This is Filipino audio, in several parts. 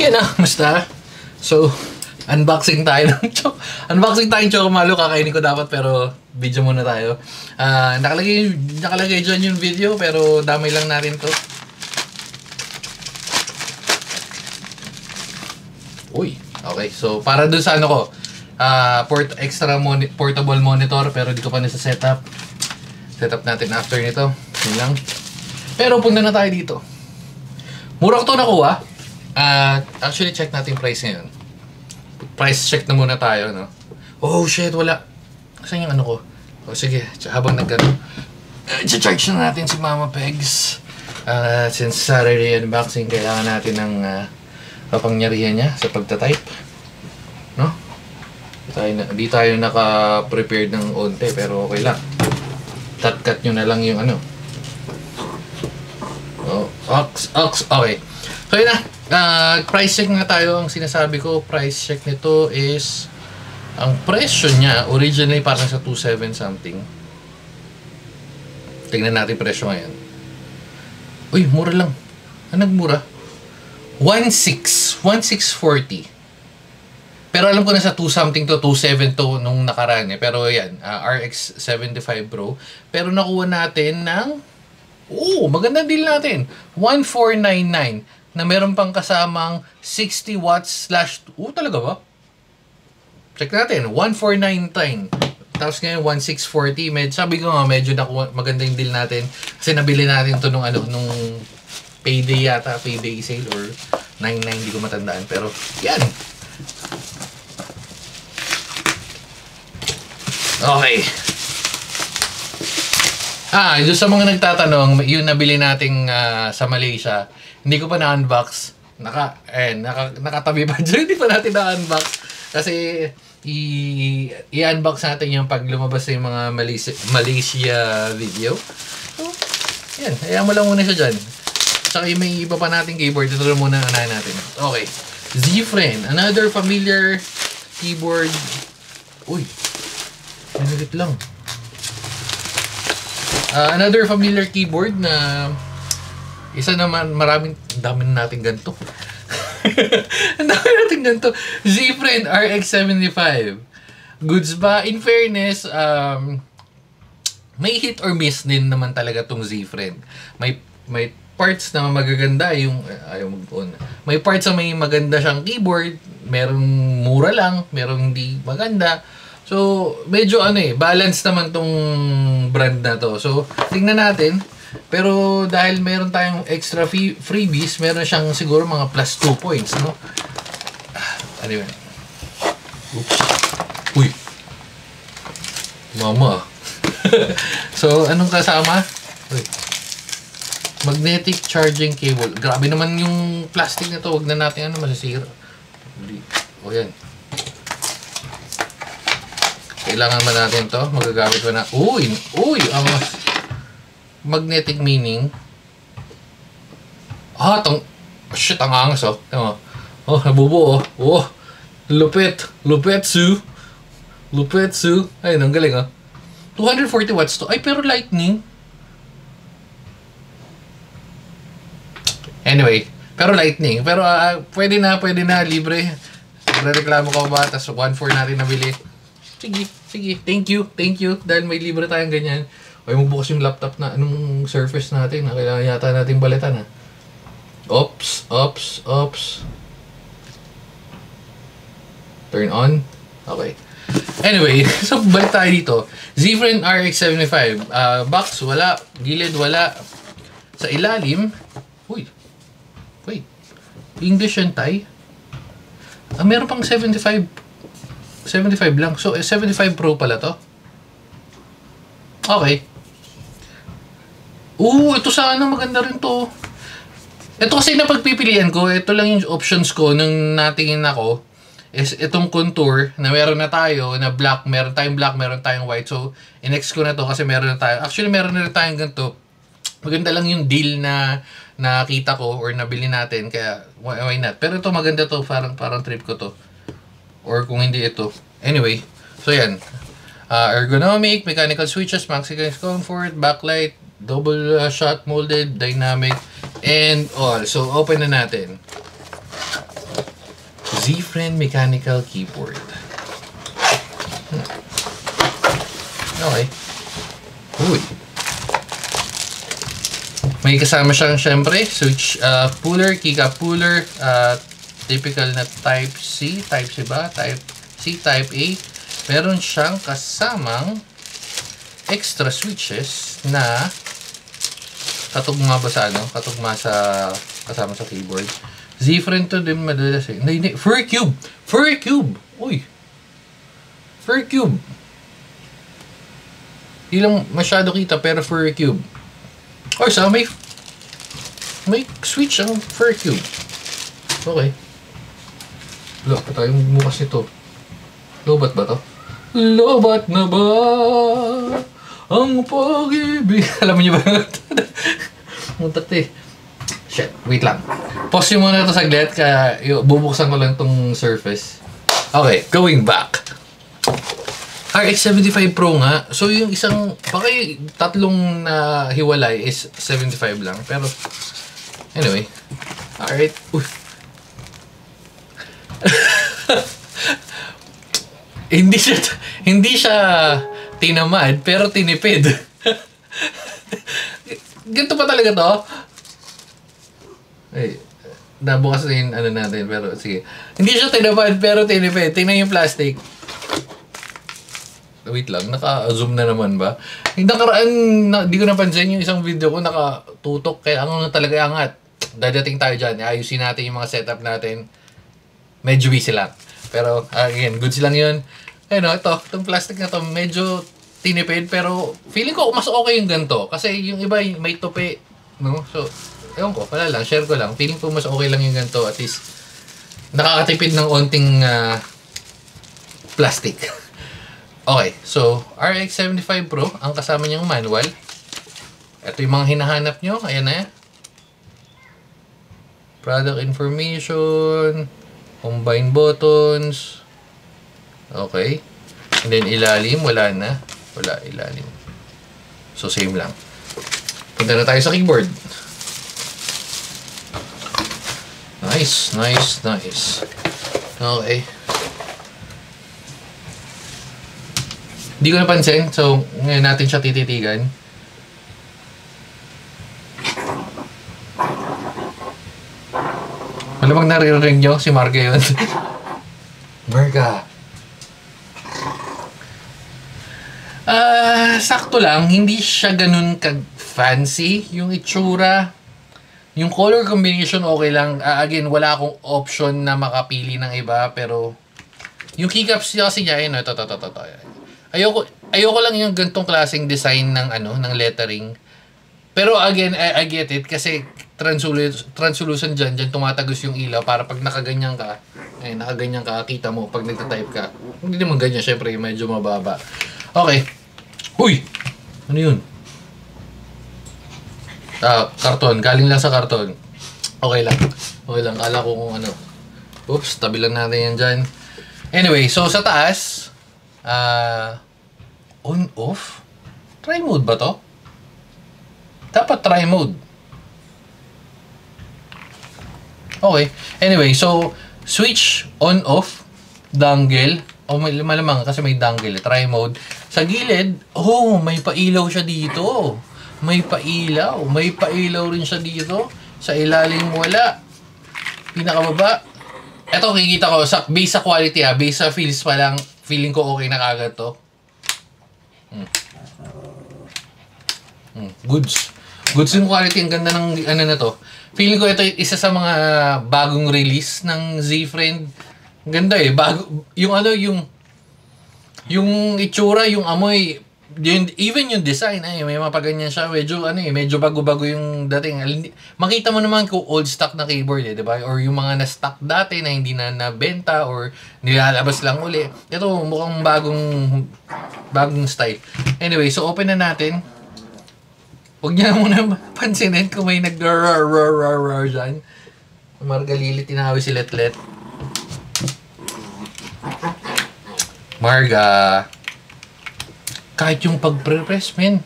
Yan na, basta. So, unboxing tayo ng unboxing tayo ng Chocomalo. Kakainin ko dapat pero video muna tayo. Nakalagay dyan yung video pero damay lang natin to. Uy, okay. So, para dun sa ano ko, portable monitor pero di ko pa nasa-setup. Setup natin after nito. Yun lang. Pero punta na tayo dito. Mura ko to nakuha. Actually, check natin price ngayon. Price check na muna tayo, no? Oh, shit, wala. Saan yung ano ko? O, sige. Habang charge na natin si Mama Pegs. Since Saturday unboxing, kailangan natin ng kapangyarihan niya sa pagtatype. No? Di tayo naka-prepared ng onte, pero okay lang. Cut nyo na lang yung ano. Oh, okay. So yun na. Price check na tayo. Ang sinasabi ko, price check nito is ang presyo niya originally parang sa 2.7 something. Tingnan natin presyo ngayon. Uy, mura lang. Nagmura? 1.640. Pero alam ko na sa 2 something to, 2.7 to nung nakaraan eh. Pero yan, RX 75 Pro. Pero nakuha natin ng magandang deal natin. 1.499 na meron pang kasamang 60 watts talaga ba? Check natin, 1.499. Tapos ngayon 1.640. Sabi ko nga medyo maganda yung deal natin kasi nabili natin to nung payday yata, payday sale or 99, hindi ko matandaan. Pero yan. Okay. Doon sa mga nagtatanong, yung nabili nating sa Malaysia, hindi ko pa na-unbox. Nakatabi pa dyan, hindi pa natin na-unbox. Kasi, i-unbox natin yung pag lumabas yung mga Malaysia video. So, yan. Hayaan mo lang muna siya dyan. Tsaka may iba pa nating keyboard. Ito lang muna anahin natin. Okay. Z-Friend. Another familiar keyboard. Uy. Manulit lang. Another familiar keyboard na isa naman, dami natin ganito. Ang dami natin ganito. Z-Friend RX 75. Goods ba? In fairness, may hit or miss din naman talaga tong Z-Friend. May parts na magaganda yung may parts na may maganda siyang keyboard, merong mura lang, merong hindi maganda. So, medyo balance naman tong brand na to. So, tingnan natin. Pero dahil meron tayong extra freebies, meron siyang siguro mga plus 2 points, no? Anyway. Oops. Uy. Mama. So, anong kasama? Uy. Magnetic charging cable. Grabe naman yung plastic na to. Huwag na natin masisira. O yan. Kailangan ba natin to? Magagamit ba na? Uy! Ang magnetic meaning. Shit, ang angas nabubuo. Lupet. Lupetsu. Ayun, ang galing 240 watts to. Ay, pero lightning. Anyway, pero lightning. Pero pwede na, libre. Reklamo ka ba? Tapos 1.4 natin nabili. Sige. Thank you. Dahil may libre tayong ganyan. Ay, magbukas yung laptop na anong Surface natin. Kailangan yata natin balitan Ops. Turn on. Okay. Anyway, so balik tayo dito. Z-Friend RX 75. Box, wala. Gilid, wala. Sa ilalim. Uy. Wait. English and Thai. Meron pang 75 lang. So, 75 Pro pala to. Okay. Ito sana maganda rin to. Ito kasi napagpipilian ko. Ito lang yung options ko nung natingin ako. Is itong contour na meron na tayo na black. Meron tayong white. So, in-ex ko na to kasi meron na tayo. Actually, meron na rin tayong ganito. Maganda lang yung deal na nakita ko or nabili natin. Kaya, why not? Pero ito maganda to. Parang trip ko to. Or kung hindi ito. Anyway. So, yan. Ergonomic, mechanical switches, maximum comfort, backlight, double shot molded, dynamic, and all. So, open na natin. Z-Friend mechanical keyboard. Okay. Uy. May kasama siyang syempre switch puller, keycap puller, typical na type C ba? Type C, type A. Meron siyang kasamang extra switches na katugma ba sa ano? Katugma sa kasama sa keyboard. Z-Friend to din madalas eh. Hindi, Fur Cube! Fur Cube! Uy! Fur Cube! Hindi lang masyado kita pero Fur Cube. Or sa may switch ang Fur Cube. Okay. Look, ito yung bukas nito. Lobat ba to? Lobat na ba ang pag-ibig? Alam niyo ba yun? Muntat eh. Shit, wait lang. Pause yung muna ito saglit kaya bubuksan ko lang tong surface. Okay, going back. RX 75 Pro nga. So yung isang, baka yung tatlong na hiwalay is 75 lang. Pero, anyway. Alright. Hindi siya tinamad, pero tinipid. Ganito pa talaga to? Ay, nabukas na yung ano natin, pero sige. Hindi siya tinamad, pero tinipid. Tingnan yung plastic. Wait lang, naka-zoom na naman ba? Yung nakaraan, di ko napansin yung isang video ko, nakatutok. Kaya ang ano talaga angat. Dadating tayo dyan. Ayusin natin yung mga setup natin. Medyo busy lang. Pero, again, goods lang yun. Ayun o, itong plastic na to, medyo tinipid. Pero, feeling ko mas okay yung ganito. Kasi yung iba, may tupi. No? So, ewan ko, wala lang. Share ko lang. Feeling ko mas okay lang yung ganito. At least, nakakatipid ng onting plastic. Okay, so RX 75 Pro, ang kasama niyang manual. Ito yung mga hinahanap nyo. Ayan na yan. Product information, combine buttons. Okay. And then ilalim, wala na. Wala ilalim. So same lang. Punta na tayo sa keyboard. Nice, nice, nice. Okay. Hindi ko napansin, so ngayon natin siya tititigan. Malamang naririnig nyo, si Marga yun. Marga. Sakto lang, hindi siya ganun kag-fancy yung itsura. Yung color combination okay lang. Again, wala akong option na makapili ng iba, pero yung keycaps kasi niya, yun, ito. Ayoko lang yung gantong klaseng design ng ng lettering. Pero again, I get it kasi translucent dyan tumatagos yung ilaw para pag nakaganyan ka, kita mo pag nagta-type ka. Hindi naman ganyan, syempre medyo mababa. Okay. Uy! Ano yun? Karton. Galing lang sa karton. Okay lang. Kala ko kung ano. Oops, tabi lang natin yan dyan. Anyway, so sa taas, on, off? Try mode ba to? Dapat try mode. Okay. Anyway, so, switch, on, off, dangle. Malamang kasi may dangle. Try mode. Sa gilid, may pailaw siya dito. May pailaw rin siya dito. Sa ilalim wala. Pinakababa. Eto, kikita ko, base sa quality base sa feels pa lang, feeling ko okay na kagad to. Goods yung quality, ang ganda ng na to. Feeling ko ito isa sa mga bagong release ng Z-Friend. Ganda bago, yung itsura, yung amoy, even yung design, may mapaganyan siya, medyo bago-bago yung dating. Makita mo naman kung old stock na keyboard, di ba? Or yung mga na-stock dati na hindi na nabenta or nilalabas lang uli. Ito, mukhang bagong style. Anyway, so open na natin. Huwag niya muna pansinin kung may nag-rar dyan. Margalili, tinawi si Letlet. Marga. Kahit yung pag-press, men.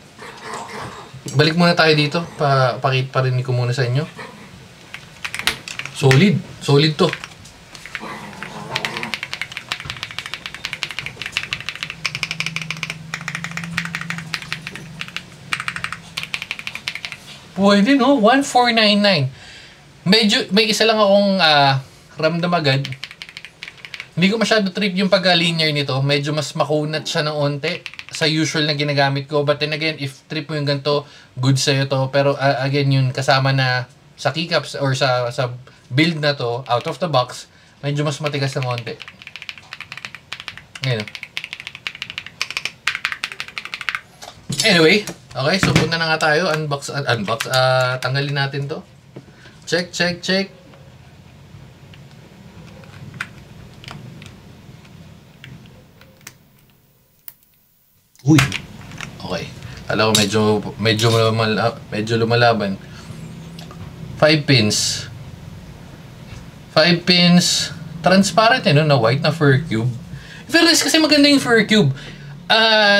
Balik muna tayo dito. Parinig ko muna sa inyo. Solid to. Pwede no, 1499. Medyo, may isa lang akong ramdam agad. Hindi ko masyado trip yung pagka-linear nito. Medyo mas makunat siya ng onte sa usual na ginagamit ko. But then again, if trip mo yung ganito, good sa'yo to. Pero again, yun kasama na sa keycaps or sa build na to, out of the box, medyo mas matigas ng onte. Ngayon. Anyway, okay, so punta na nga tayo. Unbox, tanggalin natin to. Check. Uy. Okay. Alam ko medyo lumalaban. 5 pins. 5 pins. Transparent no, na white na fur cube. Fairness kasi maganda yung fur cube.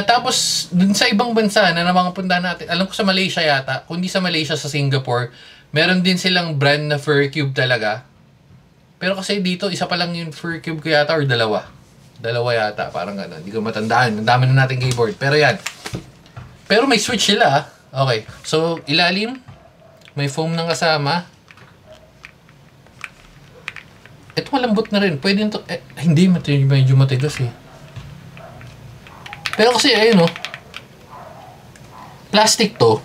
Tapos dun sa ibang bansa na mga punta natin, alam ko sa Malaysia yata, kundi sa Malaysia, sa Singapore, meron din silang brand na fur cube talaga. Pero kasi dito, isa pa lang yung fur cube ko yata or dalawa. Dalawa yata, parang gano'n. Hindi ko matandaan. Ang dami na nating keyboard. Pero yan. Pero may switch sila. Okay. So, ilalim. May foam ng kasama. Ito malambot na rin. Pwede ito. Hindi, medyo matigas eh. Pero kasi, ayun oh. Plastic to.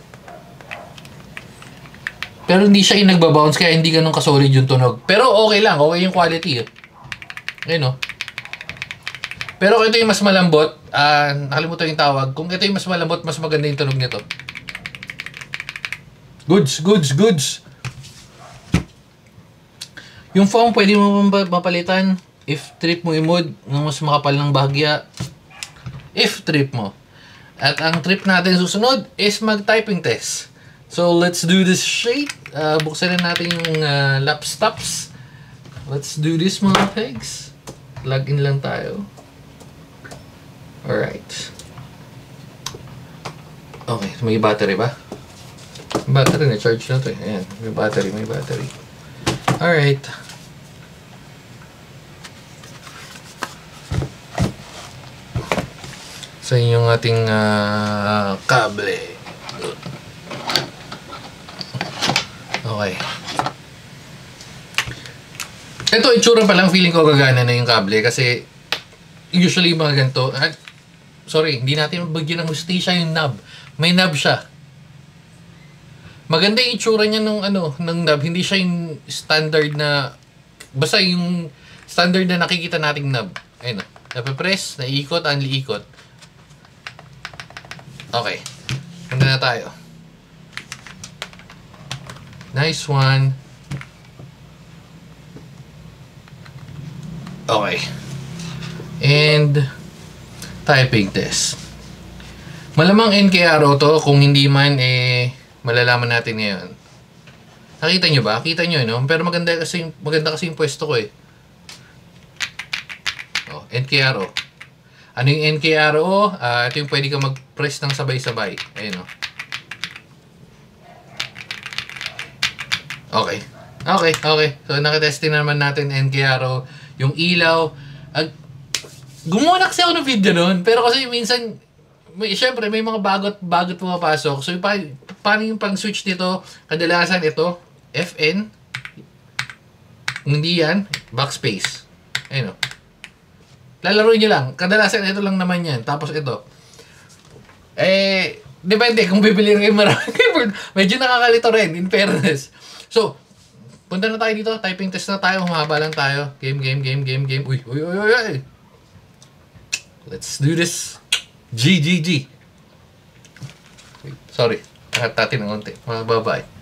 Pero hindi siya yung nagbabounce kaya hindi ganun kasolid yung tunog. Pero okay lang. Okay yung quality eh. Ayun oh. Pero kung ito yung mas malambot, nakalimutan yung tawag. Kung ito yung mas malambot, mas maganda yung tunog nito. Goods. Yung foam, pwede mo mapalitan if trip mo i-mood ng mas makapal ng bahagya. If trip mo. At ang trip natin susunod is mag-typing test. So, let's do this shit. Buksan na natin yung laptops. Let's do this mga pegs. Plug in lang tayo. Alright. Okay, may battery ba? Battery na, charge na to eh. Ayan, may battery. Alright. So, yung ating kable. Okay. Ito, itsura pa lang, feeling ko gagana na yung kable kasi usually mga ganito, sorry, hindi natin mabagyan ng hustisya yung knob. May knob siya. Maganda yung itsura niya ng knob. Hindi siya yung standard na, basta yung standard na nakikita nating knob. Ayun o. Napapress, naiikot, ikot. Okay. Punta na tayo. Nice one. Okay. And typing test. Malamang NKRO to. Kung hindi man, malalaman natin ngayon. Nakita nyo ba? Kita nyo, no? Pero maganda kasi yung pwesto ko eh. Oh, NKRO. Ano yung NKRO? Ito yung pwede ka mag-press ng sabay-sabay. Ayun, no? Okay. So, nakatesting naman natin NKRO. Yung ilaw. Gumawa na kasi ako ng video nun. Pero kasi minsan, syempre, may mga bagot pumapasok. So, paano yung pang-switch nito? Kadalasan ito, FN. Hindi yan, backspace. Ayun o. Lalaroin nyo lang. Kadalasan ito lang naman yan. Tapos ito. Depende kung bibili rin kayo maraming keyboard. Medyo nakakalito rin, in fairness. So, punta na tayo dito. Typing test na tayo. Humaba lang tayo. Game. Uy. Let's do this. G. Wait, sorry. Takat natin ng konti. Bye-bye.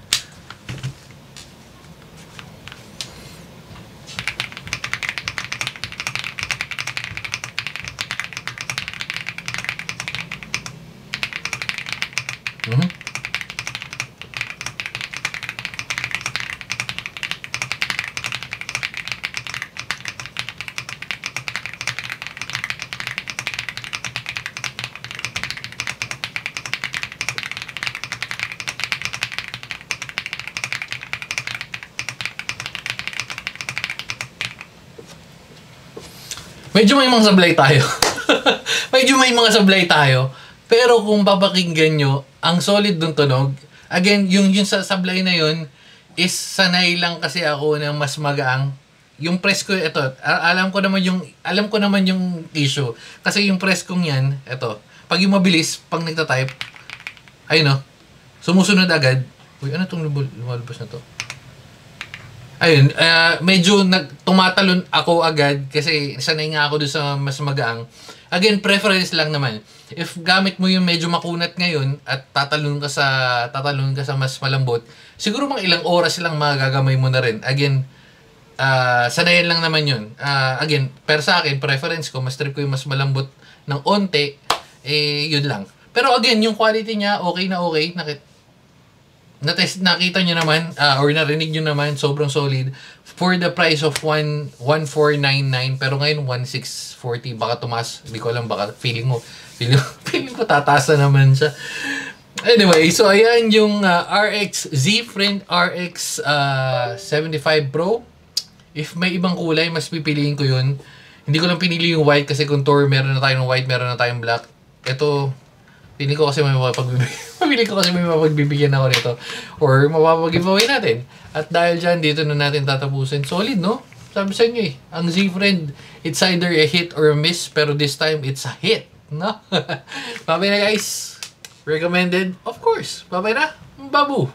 Medyo may mga sablay tayo. Pero kung papakinggan nyo, ang solid ng tunog, Again, yung sa sablay na yun, is sanay lang kasi ako ng mas magaang. Yung press ko, ito, alam ko naman yung issue. Kasi yung press kong yan, ito, pag yung mabilis, pag nagta-type, ayun no, sumusunod agad. Uy, ano itong lumalabas na to? Ayun, medyo tumatalon ako agad kasi sanay nga ako doon sa mas magaang. Again, preference lang naman. If gamit mo yung medyo makunat ngayon at tatalon ka sa mas malambot, siguro mga ilang oras lang magagamay mo na rin. Again, sanayan lang naman yun. Again, pero sa akin, preference ko, mas trip ko yung mas malambot ng onte, yun lang. Pero again, yung quality niya, okay na okay. Nakita nyo naman, or narinig nyo naman, sobrang solid. For the price of 1,499, pero ngayon 1,640, baka tumas, hindi ko alam, baka feeling ko tataas na naman siya. Anyway, so ayan yung RX Z Friend RX 75 Pro. If may ibang kulay, mas pipiliin ko yun. Hindi ko lang pinili yung white kasi kung tour, meron na tayong white, meron na tayong black. Ito, pili ko kasi may mapagbibigyan ako nito. Or mapapag-giveaway natin. At dahil dyan, dito na natin tatapusin. Solid, no? Sabi sa inyo ang Z Friend, it's either a hit or a miss, pero this time, it's a hit. No? Bye-bye na guys. Recommended, of course. Bye-bye na. Babu.